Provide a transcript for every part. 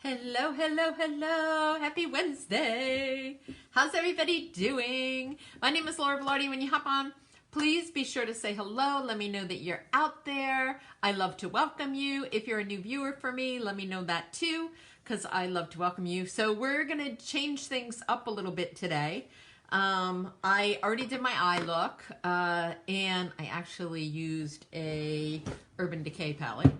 Hello, hello, hello. Happy Wednesday. How's everybody doing? My name is Laura Velarde. When you hop on, please be sure to say hello. Let me know that you're out there. I love to welcome you. If you're a new viewer for me, let me know that too, because I love to welcome you. So we're going to change things up a little bit today. I already did my eye look, and I actually used a Urban Decay palette.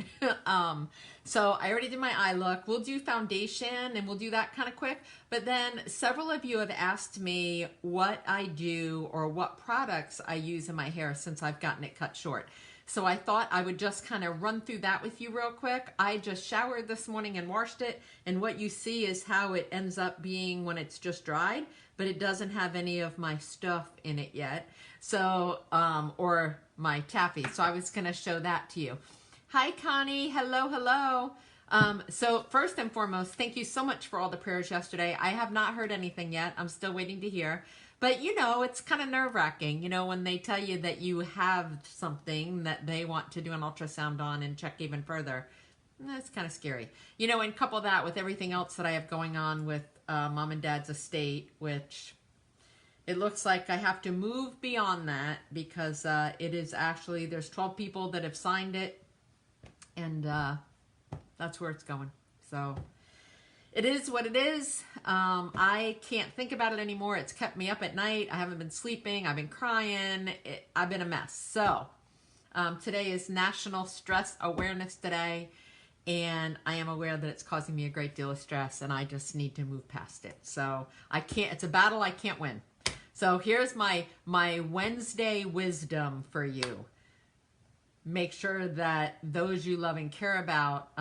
So I already did my eye look. We'll do foundation and we'll do that kind of quick. But then several of you have asked me what I do or what products I use in my hair since I've gotten it cut short. So I thought I would just kind of run through that with you real quick. I just showered this morning and washed it. And what you see is how it ends up being when it's just dried, but it doesn't have any of my stuff in it yet. So, or my taffy. So I was going to show that to you. Hi, Connie. Hello, hello. So first and foremost, thank you so much for all the prayers yesterday. I have not heard anything yet. I'm still waiting to hear. But, you know, it's kind of nerve-wracking, you know, when they tell you that you have something that they want to do an ultrasound on and check even further. That's kind of scary. You know, and couple that with everything else that I have going on with mom and dad's estate, which it looks like I have to move beyond that because it is actually, there's 12 people that have signed it. And that's where it's going. So it is what it is. I can't think about it anymore. It's kept me up at night. I haven't been sleeping. I've been crying. I've been a mess. So today is National Stress Awareness Day. And I am aware that it's causing me a great deal of stress. And I just need to move past it. So I can't, it's a battle I can't win. So here's my Wednesday wisdom for you. Make sure that those you love and care about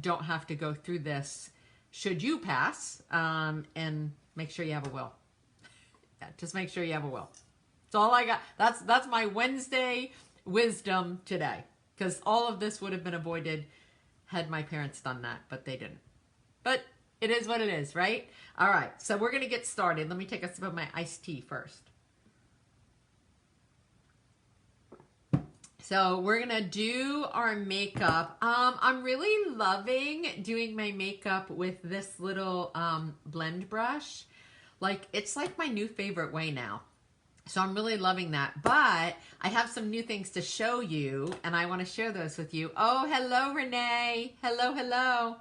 don't have to go through this should you pass, and make sure you have a will. Yeah, just make sure you have a will. That's all I got. That's my Wednesday wisdom today, because all of this would have been avoided had my parents done that, but they didn't. But it is what it is, right? All right, so we're going to get started. Let me take a sip of my iced tea first. So we're going to do our makeup. I'm really loving doing my makeup with this little blend brush. Like, it's like my new favorite way now. So I'm really loving that. But I have some new things to show you, and I want to share those with you. Oh, hello, Renee. Hello, hello.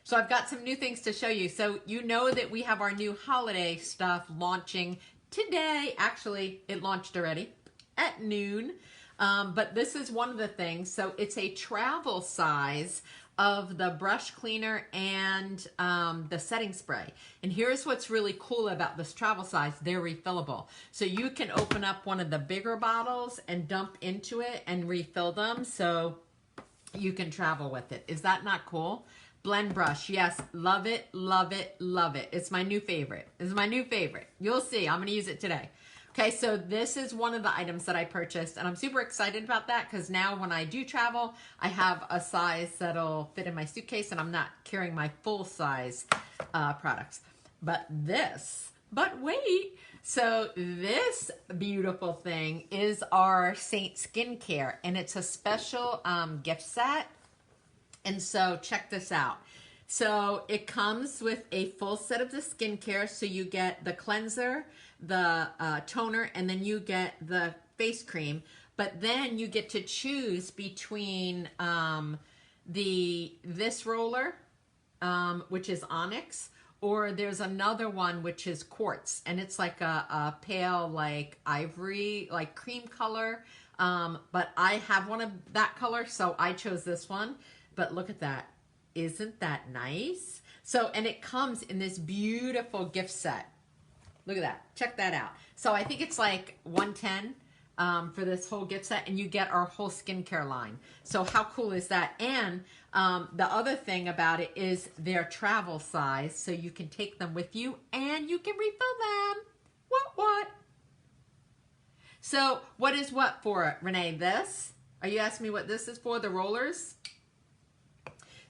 So I've got some new things to show you. So you know that we have our new holiday stuff launching today. Actually, it launched already at noon. But this is one of the things. So it's a travel size of the brush cleaner and the setting spray. And here's what's really cool about this travel size. They're refillable. So you can open up one of the bigger bottles and dump into it and refill them so you can travel with it. Is that not cool? Blend brush. Yes, love it, love it, love it. It's my new favorite. This is my new favorite. You'll see. I'm going to use it today. Okay, so this is one of the items that I purchased, and I'm super excited about that because now when I do travel, I have a size that'll fit in my suitcase, and I'm not carrying my full size products. But wait, so this beautiful thing is our Saint Skincare, and it's a special gift set. And so check this out. So it comes with a full set of the skincare. So you get the cleanser, the toner, and then you get the face cream. But then you get to choose between this roller, which is onyx, or there's another one which is quartz, and it's like a pale, like ivory, like cream color. But I have one of that color, so I chose this one. But look at that. Isn't that nice? So, and it comes in this beautiful gift set. Look at that. Check that out. So I think it's like $110 for this whole gift set, and you get our whole skincare line. So how cool is that? And the other thing about it is their travel size, so you can take them with you and you can refill them. What? So what is what for, Renee? This? Are you asking me what this is for, the rollers?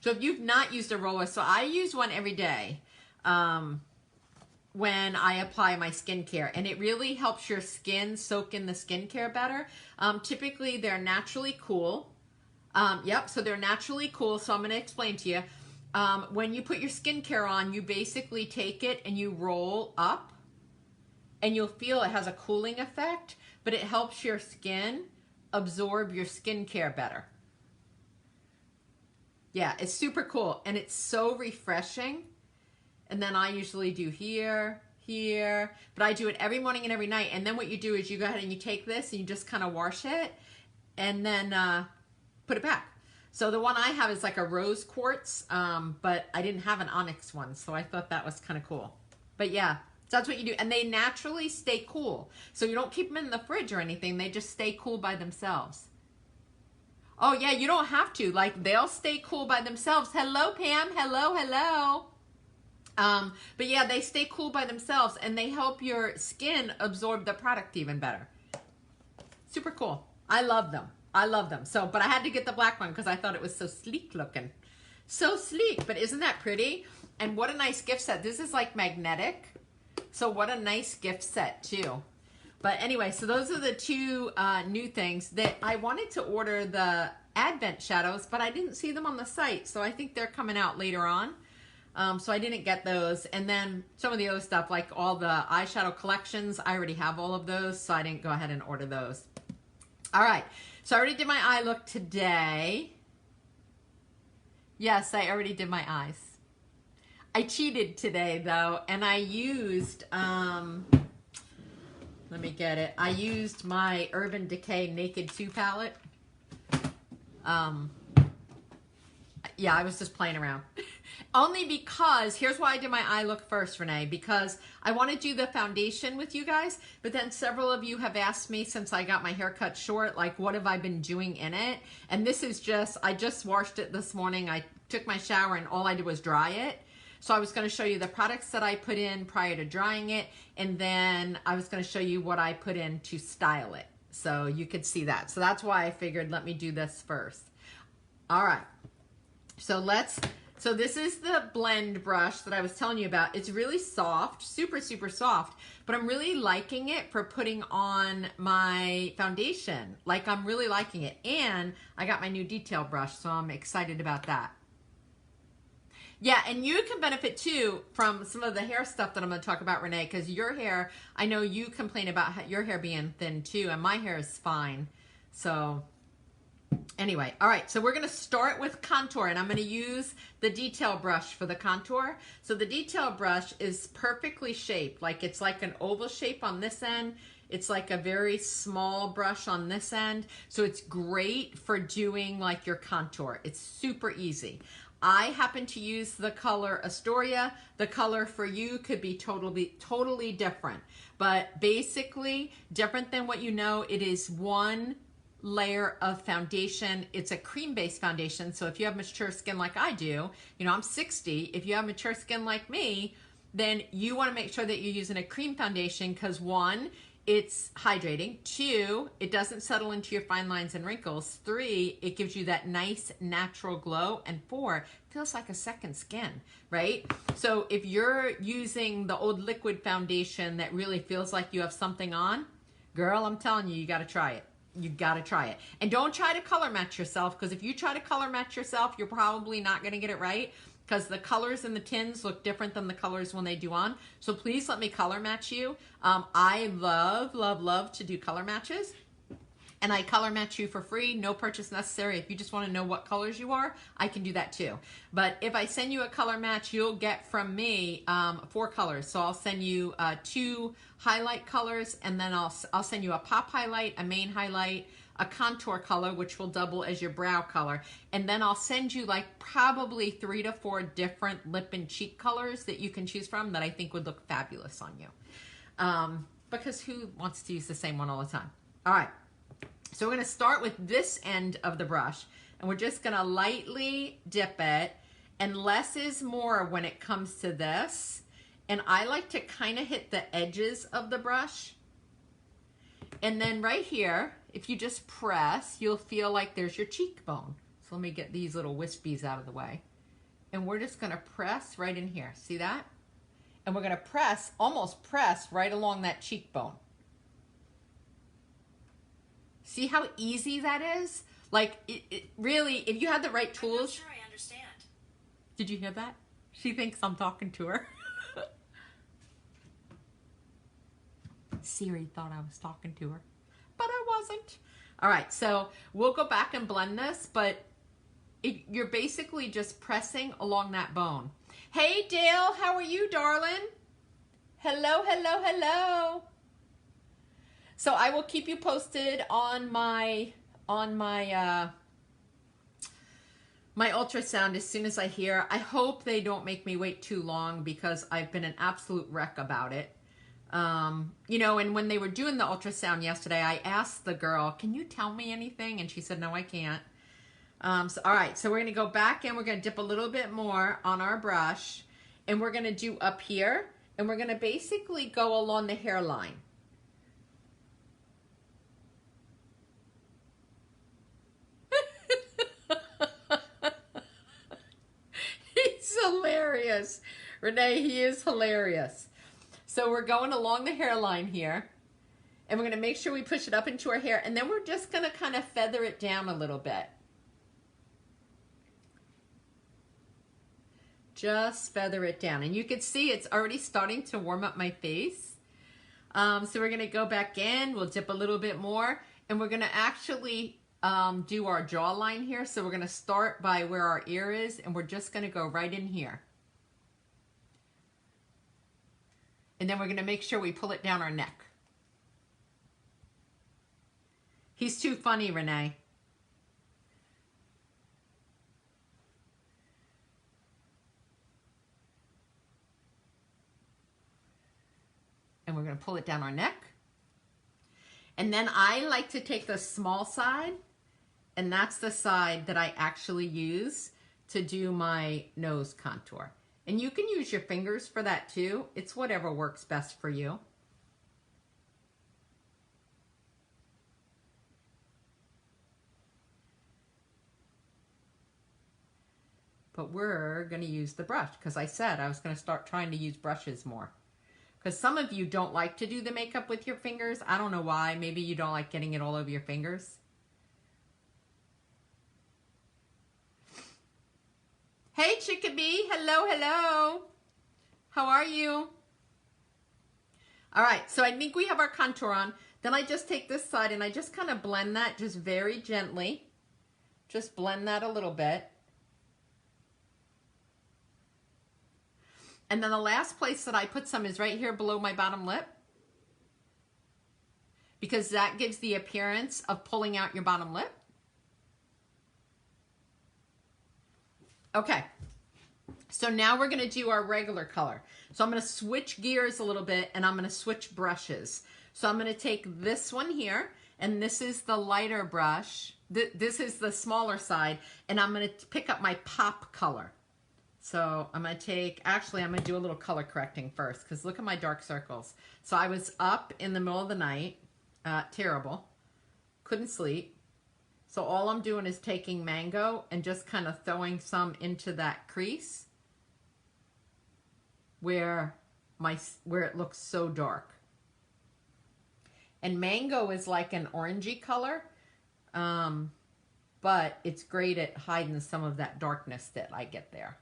So if you've not used a roller, so I use one every day when I apply my skincare, and it really helps your skin soak in the skincare better. Typically, they're naturally cool. Yep, so they're naturally cool. So I'm going to explain to you. when you put your skincare on, you basically take it and you roll up, and you'll feel it has a cooling effect, but it helps your skin absorb your skincare better. Yeah, it's super cool, and it's so refreshing. And then I usually do here, but I do it every morning and every night. And then what you do is you go ahead and you take this and you just kind of wash it and then put it back. So the one I have is like a rose quartz, but I didn't have an onyx one, so I thought that was kind of cool. But yeah, so that's what you do. And they naturally stay cool. So you don't keep them in the fridge or anything. They just stay cool by themselves. Oh yeah, you don't have to. Like, they'll stay cool by themselves. Hello, Pam. Hello, hello. But yeah, they stay cool by themselves, and they help your skin absorb the product even better. Super cool. I love them. I love them. So, but I had to get the black one because I thought it was so sleek looking. So sleek, but isn't that pretty? And what a nice gift set. This is like magnetic. So what a nice gift set too. But anyway, so those are the two new things that I wanted to order, the Advent shadows, but I didn't see them on the site. So I think they're coming out later on. So I didn't get those. And then some of the other stuff, like all the eyeshadow collections, I already have all of those. So I didn't go ahead and order those. All right. So I already did my eye look today. Yes, I already did my eyes. I cheated today though, and I used, let me get it. I used my Urban Decay Naked 2 palette. Yeah, I was just playing around. Only because, here's why I did my eye look first, Renee, because I want to do the foundation with you guys, but then several of you have asked me since I got my hair cut short, like, what have I been doing in it? And this is just, I just washed it this morning. I took my shower and all I did was dry it. So I was going to show you the products that I put in prior to drying it, and then I was going to show you what I put in to style it. So you could see that. So that's why I figured let me do this first. All right. So this is the blend brush that I was telling you about. It's really soft, super, super soft, but I'm really liking it for putting on my foundation. Like, I'm really liking it. And I got my new detail brush, so I'm excited about that. Yeah, and you can benefit too from some of the hair stuff that I'm going to talk about, Renee, because your hair, I know you complain about your hair being thin too, and my hair is fine. So anyway, all right, so we're going to start with contour, and I'm going to use the detail brush for the contour. So the detail brush is perfectly shaped, like it's like an oval shape on this end. It's like a very small brush on this end. So it's great for doing like your contour. It's super easy. I happen to use the color Astoria. The color for you could be totally different. But basically, different than what you know, it is one layer of foundation. It's a cream-based foundation. So if you have mature skin like I do, you know, I'm 60. If you have mature skin like me, then you want to make sure that you're using a cream foundation because one, it's hydrating. Two, it doesn't settle into your fine lines and wrinkles. Three, it gives you that nice natural glow. And four, it feels like a second skin, right? So if you're using the old liquid foundation that really feels like you have something on, girl, I'm telling you, you got to try it. You got to try it. And don't try to color match yourself, because if you try to color match yourself, you're probably not going to get it right, because the colors in the tins look different than the colors when they do on. So please let me color match you. I love to do color matches. And I color match you for free, no purchase necessary. If you just want to know what colors you are, I can do that too. But if I send you a color match, you'll get from me 4 colors. So I'll send you 2 highlight colors, and then I'll send you a pop highlight, a main highlight, a contour color, which will double as your brow color. And then I'll send you like probably 3 to 4 different lip and cheek colors that you can choose from that I think would look fabulous on you. Because who wants to use the same one all the time? All right. So we're going to start with this end of the brush, and we're just going to lightly dip it, and less is more when it comes to this. And I like to kind of hit the edges of the brush. And then right here, if you just press, you'll feel like there's your cheekbone. So let me get these little wispies out of the way. And we're just going to press right in here. See that? And we're going to press, almost press right along that cheekbone. See how easy that is? Like, it really, if you had the right tools. I'm not sure I understand. Did you hear that? She thinks I'm talking to her. Siri thought I was talking to her, but I wasn't. All right, so we'll go back and blend this, but you're basically just pressing along that bone. Hey, Dale, how are you, darling? Hello, hello, hello. So I will keep you posted on my my ultrasound as soon as I hear. I hope they don't make me wait too long because I've been an absolute wreck about it. You know, and when they were doing the ultrasound yesterday, I asked the girl, can you tell me anything? And she said, no, I can't. So, all right, so we're going to go back and we're going to dip a little bit more on our brush, and we're going to do up here, and we're going to basically go along the hairline. He's hilarious. Renee, he is hilarious. So we're going along the hairline here, and we're going to make sure we push it up into our hair, and then we're just going to kind of feather it down a little bit. Just feather it down. And you can see it's already starting to warm up my face. So we're going to go back in. We'll dip a little bit more, and we're going to actually do our jawline here. So we're going to start by where our ear is, and we're just going to go right in here. And then we're going to make sure we pull it down our neck. He's too funny, Renee. And we're going to pull it down our neck. And then I like to take the small side, and that's the side that I actually use to do my nose contour. And you can use your fingers for that too. It's whatever works best for you. But we're going to use the brush because I said I was going to start trying to use brushes more. Because some of you don't like to do the makeup with your fingers. I don't know why. Maybe you don't like getting it all over your fingers. Hey, Chickabee. Hello, hello. How are you? All right, so I think we have our contour on. Then I just take this side and I just kind of blend that just very gently. Just blend that a little bit. And then the last place that I put some is right here below my bottom lip, because that gives the appearance of pulling out your bottom lip. Okay, so now we're going to do our regular color. So I'm going to switch gears a little bit, and I'm going to switch brushes. So I'm going to take this one here, and this is the lighter brush. This is the smaller side, and I'm going to pick up my pop color. So I'm going to take, actually I'm going to do a little color correcting first, because look at my dark circles. So I was up in the middle of the night, terrible, couldn't sleep. So all I'm doing is taking Mango and just kind of throwing some into that crease where it looks so dark. And Mango is like an orangey color, but it's great at hiding some of that darkness that I get there.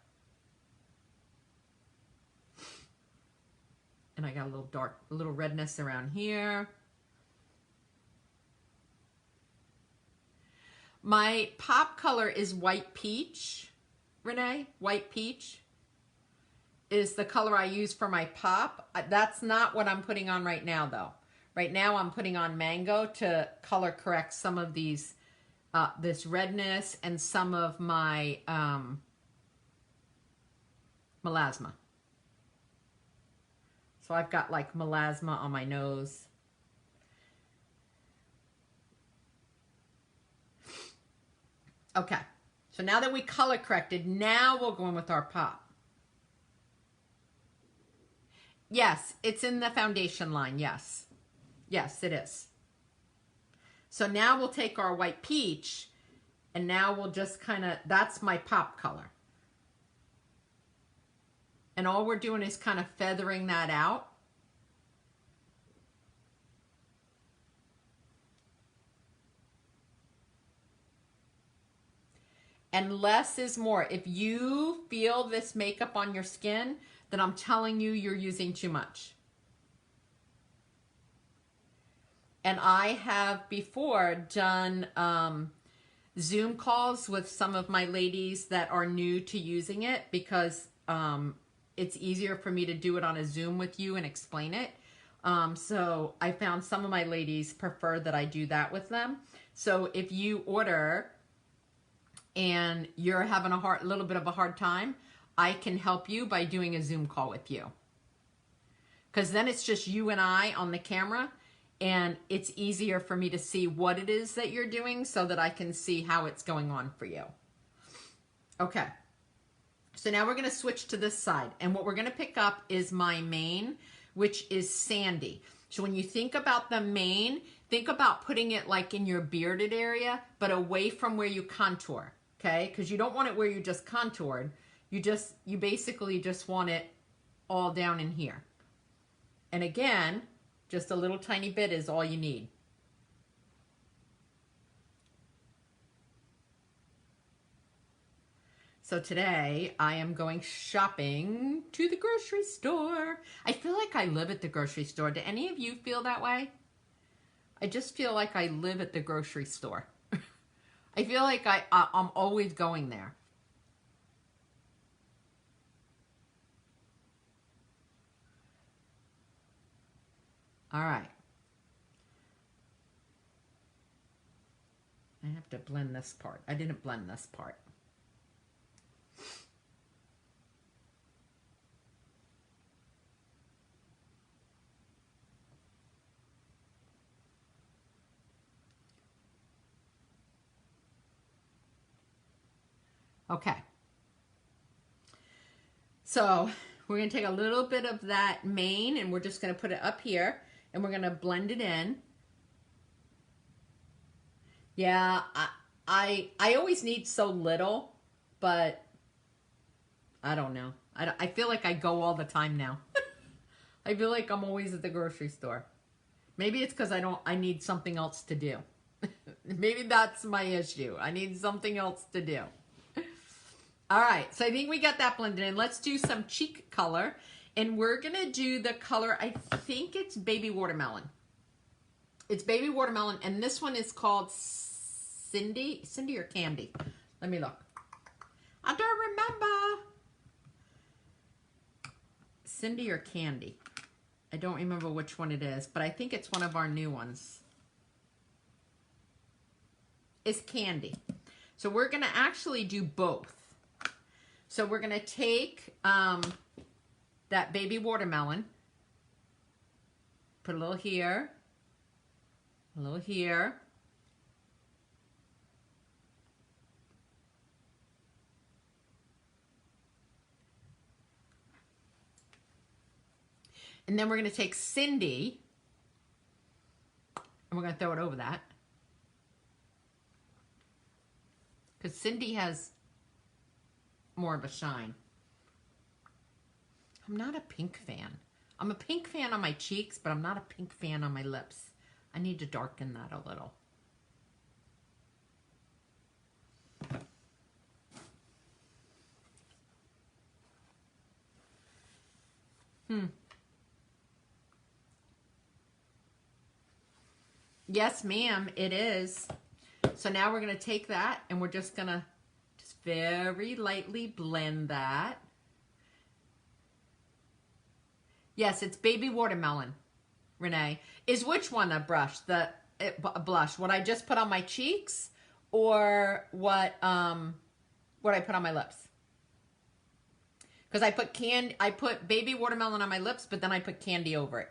And I got a little redness around here. My pop color is white peach, Renee. White peach is the color I use for my pop. That's not what I'm putting on right now, though. Right now I'm putting on Mango to color correct some of these, this redness and some of my melasma. So I've got like melasma on my nose. Okay, so now that we color corrected, now we'll go in with our pop. Yes, it's in the foundation line, yes. Yes, it is. So now we'll take our white peach, and now we'll just kind of, that's my pop color. And all we're doing is kind of feathering that out. And less is more. If you feel this makeup on your skin, then I'm telling you, you're using too much. And I have before done Zoom calls with some of my ladies that are new to using it because it's easier for me to do it on a Zoom with you and explain it. So I found some of my ladies prefer that I do that with them. So if you order and you're having a little bit of a hard time, I can help you by doing a Zoom call with you. Because then it's just you and I on the camera, and it's easier for me to see what it is that you're doing so that I can see how it's going on for you. Okay. So now we're going to switch to this side. And what we're going to pick up is my mane, which is sandy. So when you think about the mane, think about putting it like in your bearded area, but away from where you contour. Okay? Because you don't want it where you just contoured. You basically just want it all down in here. And again, just a little tiny bit is all you need. So today I am going shopping to the grocery store. I feel like I live at the grocery store. Do any of you feel that way? I just feel like I live at the grocery store. I feel like I'm always going there. All right. I have to blend this part. I didn't blend this part. Okay. So we're going to take a little bit of that mane and we're just going to put it up here and we're going to blend it in. Yeah, I always need so little, but I don't know. I feel like I go all the time now. I feel like I'm always at the grocery store. Maybe it's because I need something else to do. Maybe that's my issue. I need something else to do. All right, so I think we got that blended in. Let's do some cheek color. And we're going to do the color, I think it's Baby Watermelon. It's Baby Watermelon, and this one is called Cindy or Candy? Let me look. I don't remember. Cindy or Candy? I don't remember which one it is, but I think it's one of our new ones. It's Candy. So we're going to actually do both. So we're going to take that Baby Watermelon, put a little here, a little here. And then we're going to take Cindy, and we're going to throw it over that. Because Cindy has more of a shine. I'm not a pink fan. I'm a pink fan on my cheeks, but I'm not a pink fan on my lips. I need to darken that a little. Yes, ma'am, it is. So now we're going to take that and we're just going to just very lightly blend that. Yes, it's Baby Watermelon, Renee. Is which one a brush? A blush? What I just put on my cheeks or what I put on my lips? Because I put Baby Watermelon on my lips, but then I put Candy over it.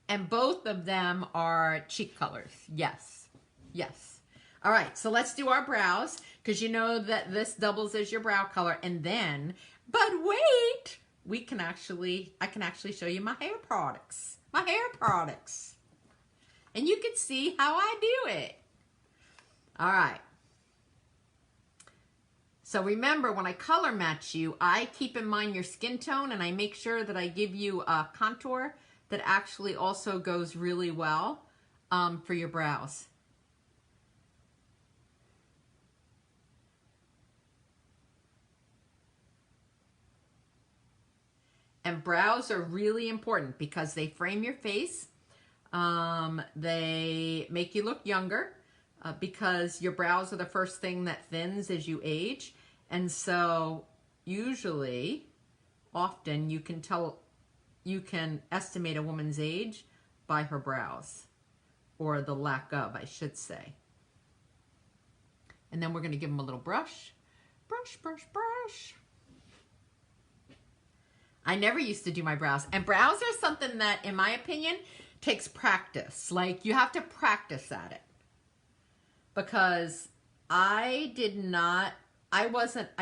And both of them are cheek colors. Yes. Yes. All right. So let's do our brows because you know that this doubles as your brow color. And then, but wait, I can actually show you my hair products. My hair products. And you can see how I do it. All right. So remember, when I color match you, I keep in mind your skin tone and I make sure that I give you a contour that actually also goes really well for your brows. And brows are really important because they frame your face. They make you look younger because your brows are the first thing that thins as you age. And so usually, often you can estimate a woman's age by her brows, or the lack of, I should say. And then we're going to give them a little brush. Brush, brush, brush. I never used to do my brows. And brows are something that, in my opinion, takes practice. Like, you have to practice at it. Because I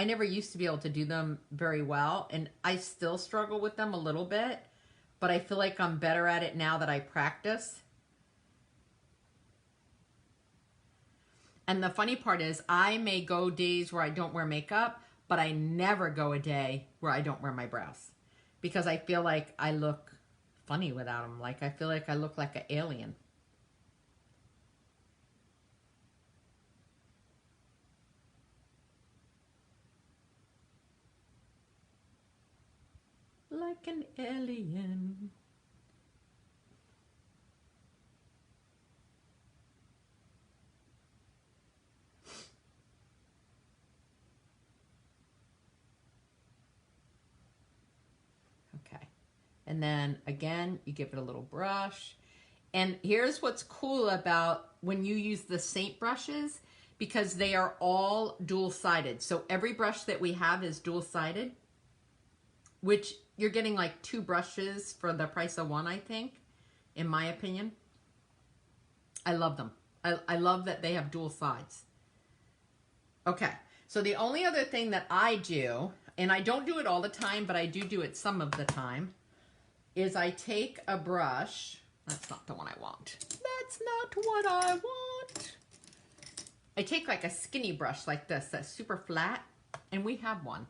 never used to be able to do them very well. And I still struggle with them a little bit. But I feel like I'm better at it now that I practice. And the funny part is, I may go days where I don't wear makeup, but I never go a day where I don't wear my brows. Because I feel like I look funny without them. Like, I feel like I look like an alien. Like an alien. Okay. And then again, you give it a little brush. And here's what's cool about when you use the Saint brushes, because they are all dual-sided. So every brush that we have is dual-sided, which you're getting like 2 brushes for the price of 1, I think, in my opinion. I love them. I love that they have dual sides. Okay, so the only other thing that I do, and I don't do it all the time, but I do it some of the time, is I take a brush. That's not the one I want. That's not what I want. I take like a skinny brush like this that's super flat, and we have one.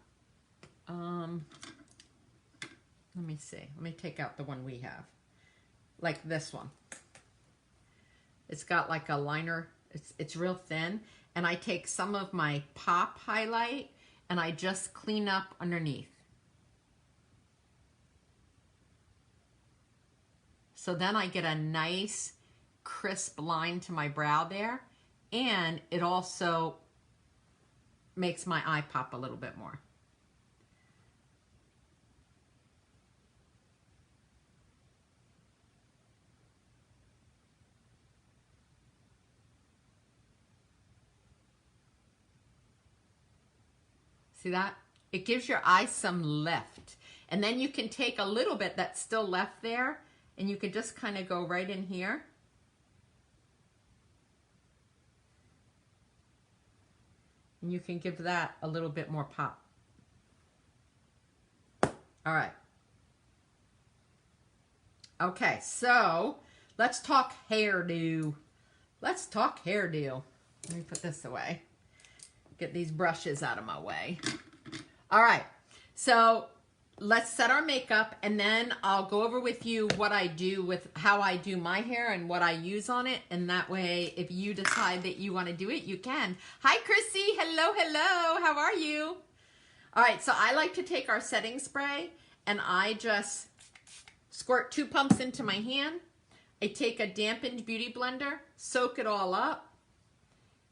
Let me see. Let me take out the one we have. Like this one. It's got like a liner. It's real thin. And I take some of my pop highlight and I just clean up underneath. So then I get a nice crisp line to my brow there. And it also makes my eye pop a little bit more. See that? It gives your eye some lift. And then you can take a little bit that's still left there and you can just kind of go right in here. And you can give that a little bit more pop. All right. Okay, so let's talk hairdo. Let's talk hairdo. Let me put this away. Get these brushes out of my way. All right, so let's set our makeup and then I'll go over with you what I do with how I do my hair and what I use on it. And that way, if you decide that you want to do it, you can. Hi, Chrissy. Hello, hello. How are you? All right, so I like to take our setting spray and I just squirt 2 pumps into my hand. I take a dampened beauty blender, soak it all up,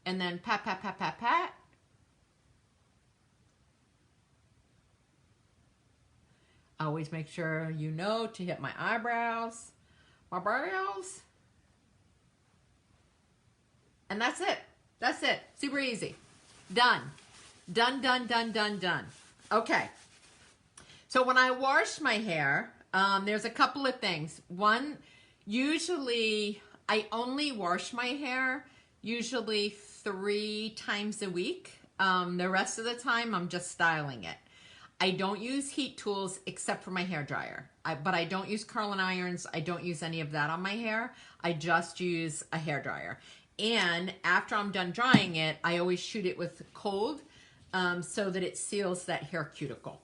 and then pat, pat, pat, pat, pat. Always make sure you know to hit my eyebrows, my brows. And that's it. That's it. Super easy. Done. Done, done, done, done, done. Okay. So when I wash my hair, there's a couple of things. One, usually I only wash my hair usually 3 times a week. The rest of the time I'm just styling it. I don't use heat tools except for my hair dryer. But I don't use curling irons. I don't use any of that on my hair. I just use a hair dryer. And after I'm done drying it, I always shoot it with cold so that it seals that hair cuticle.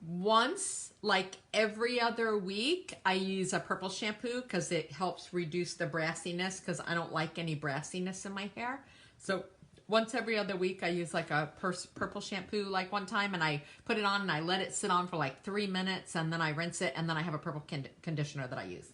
once, like every other week, I use a purple shampoo because it helps reduce the brassiness, because I don't like any brassiness in my hair. So once every other week, I use like a purple shampoo like one time, and I put it on and I let it sit on for like 3 minutes, and then I rinse it, and then I have a purple conditioner that I use.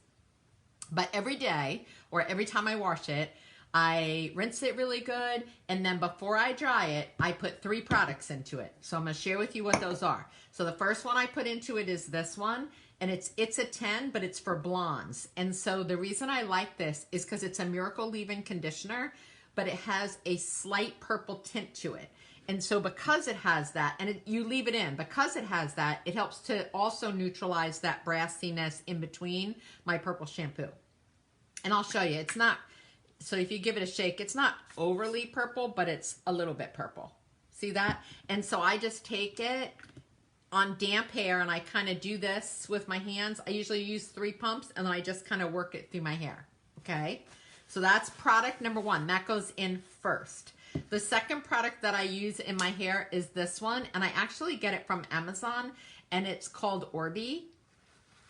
But every day, or every time I wash it, I rinse it really good, and then before I dry it, I put 3 products into it. So I'm going to share with you what those are. So the first one I put into it is this one, and it's a 10, but it's for blondes. And so the reason I like this is because it's a Miracle Leave-In Conditioner, but it has a slight purple tint to it. And so because it has that, and you leave it in, because it has that, it helps to also neutralize that brassiness in between my purple shampoo. And I'll show you, it's not... So if you give it a shake, it's not overly purple, but it's a little bit purple. See that? And so I just take it on damp hair, and I kind of do this with my hands. I usually use 3 pumps, and then I just kind of work it through my hair. Okay? So that's product number 1. That goes in first. The second product that I use in my hair is this one, and I actually get it from Amazon, and it's called Orbi.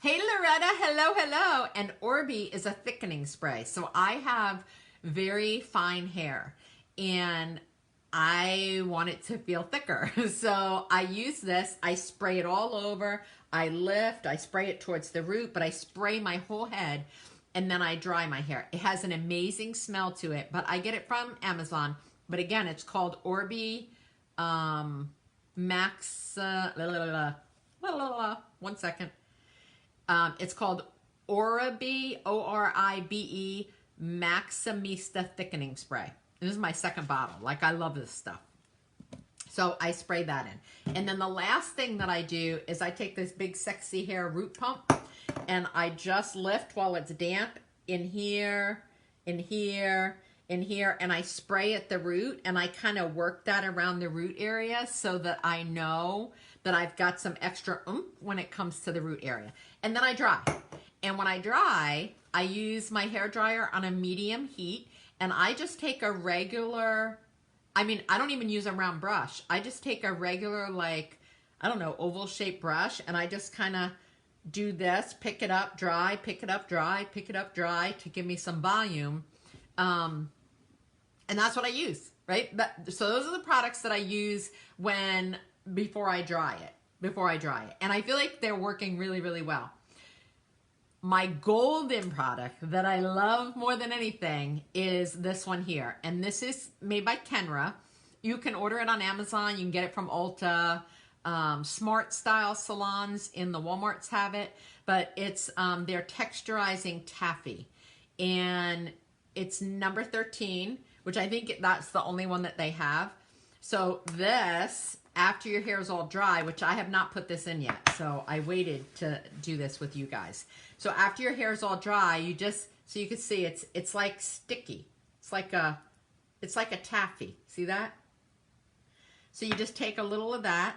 Hey Loretta, hello, hello. And Orbi is a thickening spray. So I have very fine hair, and I want it to feel thicker. So I use this, I spray it all over, I lift, I spray it towards the root, but I spray my whole head, and then I dry my hair. It has an amazing smell to it, but I get it from Amazon. But again, it's called Orbi Max, one second. It's called Oribe, O-R-I-B-E, Maximista Thickening Spray. This is my second bottle. Like, I love this stuff. So I spray that in. And then the last thing that I do is I take this big sexy hair root pump, and I just lift while it's damp in here, in here, in here, and I spray at the root, and I kind of work that around the root area so that I know that I've got some extra oomph when it comes to the root area. And then I dry. And when I dry, I use my hair dryer on a medium heat, and I just take a regular, I mean, I don't even use a round brush. I just take a regular, like, I don't know, oval shaped brush, and I just kind of do this, pick it up, dry, pick it up, dry, pick it up, dry, to give me some volume. And that's what I use, right? So those are the products that I use before I dry it. And I feel like they're working really, really well. My golden product that I love more than anything is this one here. And this is made by Kenra. You can order it on Amazon. You can get it from Ulta. Smart Style salons in the Walmarts have it. But it's their Texturizing Taffy. And it's number 13, which I think that's the only one that they have. So this, after your hair is all dry, which I have not put this in yet, so I waited to do this with you guys. So after your hair is all dry, you just, so you can see it's like sticky. It's like a taffy. See that? So you just take a little of that,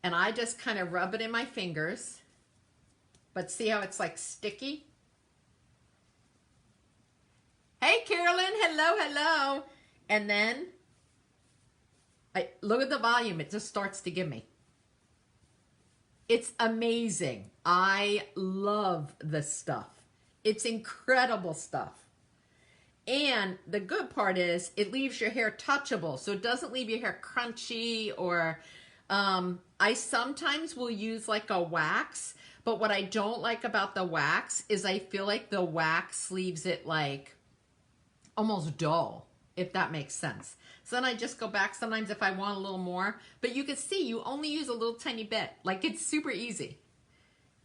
and I just kind of rub it in my fingers. But see how it's like sticky? Hey Carolyn, hello, hello. And then look at the volume. It just starts to give me. It's amazing. I love this stuff. It's incredible stuff. And the good part is it leaves your hair touchable. So it doesn't leave your hair crunchy, or I sometimes will use like a wax. But what I don't like about the wax is I feel like the wax leaves it like almost dull, if that makes sense. So then I just go back sometimes if I want a little more. But you can see you only use a little tiny bit. Like, it's super easy.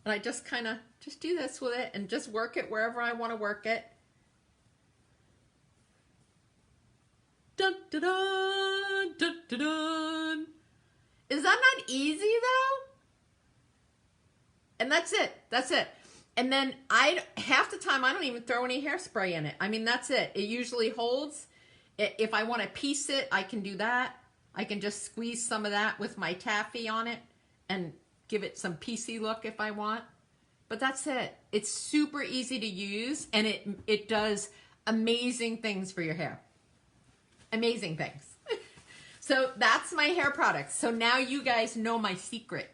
And I just kind of just do this with it and just work it wherever I want to work it. Dun, dun, dun, dun, dun, dun. Is that not easy though? And that's it. That's it. And then half the time I don't even throw any hairspray in it. I mean, that's it. It usually holds. If I want to piece it, I can do that. I can just squeeze some of that with my taffy on it and give it some piecey look if I want. But that's it. It's super easy to use, and it does amazing things for your hair. Amazing things. So that's my hair products. So now you guys know my secret.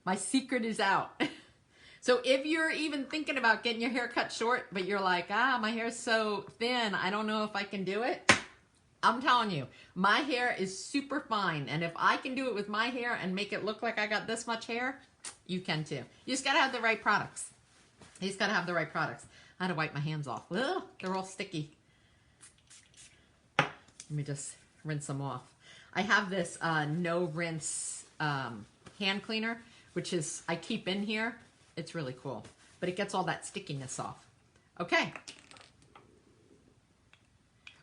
My secret is out. So if you're even thinking about getting your hair cut short, but you're like, my hair's so thin, I don't know if I can do it. I'm telling you, my hair is super fine. And if I can do it with my hair and make it look like I got this much hair, you can too. You just got to have the right products. You just got to have the right products. I had to wipe my hands off. Ugh, they're all sticky. Let me just rinse them off. I have this no rinse hand cleaner, which is I keep in here. It's really cool, but it gets all that stickiness off. Okay.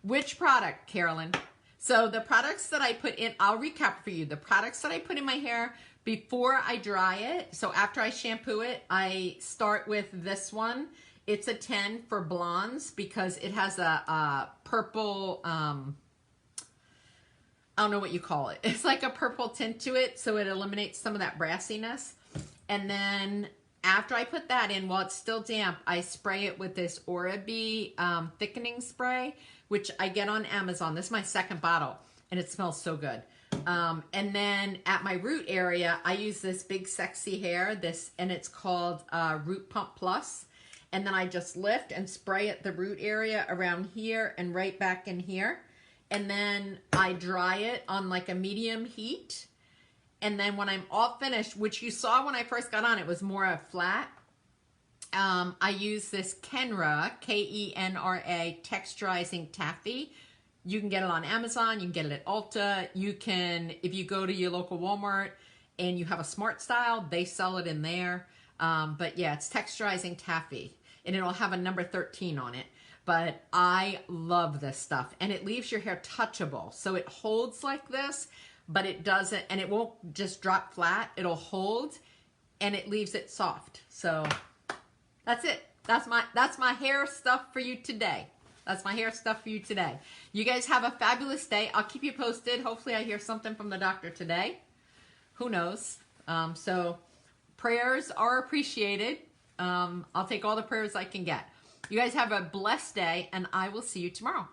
Which product, Carolyn? So the products that I put in, I'll recap for you. The products that I put in my hair before I dry it, so after I shampoo it, I start with this one. It's a 10 for blondes because it has a purple, I don't know what you call it. It's like a purple tint to it, so it eliminates some of that brassiness. And then after I put that in, while it's still damp, I spray it with this Oral-B thickening spray, which I get on Amazon. This is my second bottle, and it smells so good. And then at my root area, I use this Big Sexy Hair, and it's called Root Pump Plus. And then I just lift and spray at the root area around here and right back in here. And then I dry it on like a medium heat. And then when I'm all finished, which you saw when I first got on, it was more a flat. I use this Kenra, K-E-N-R-A, Texturizing Taffy. You can get it on Amazon. You can get it at Ulta. You can, if you go to your local Walmart and you have a Smart Style, they sell it in there. But yeah, it's Texturizing Taffy. And it'll have a number 13 on it. But I love this stuff. And it leaves your hair touchable. So it holds like this, but it doesn't, and it won't just drop flat. It'll hold, and it leaves it soft. So that's it. That's my hair stuff for you today. That's my hair stuff for you today. You guys have a fabulous day. I'll keep you posted. Hopefully I hear something from the doctor today. Who knows? So prayers are appreciated. I'll take all the prayers I can get. You guys have a blessed day, and I will see you tomorrow.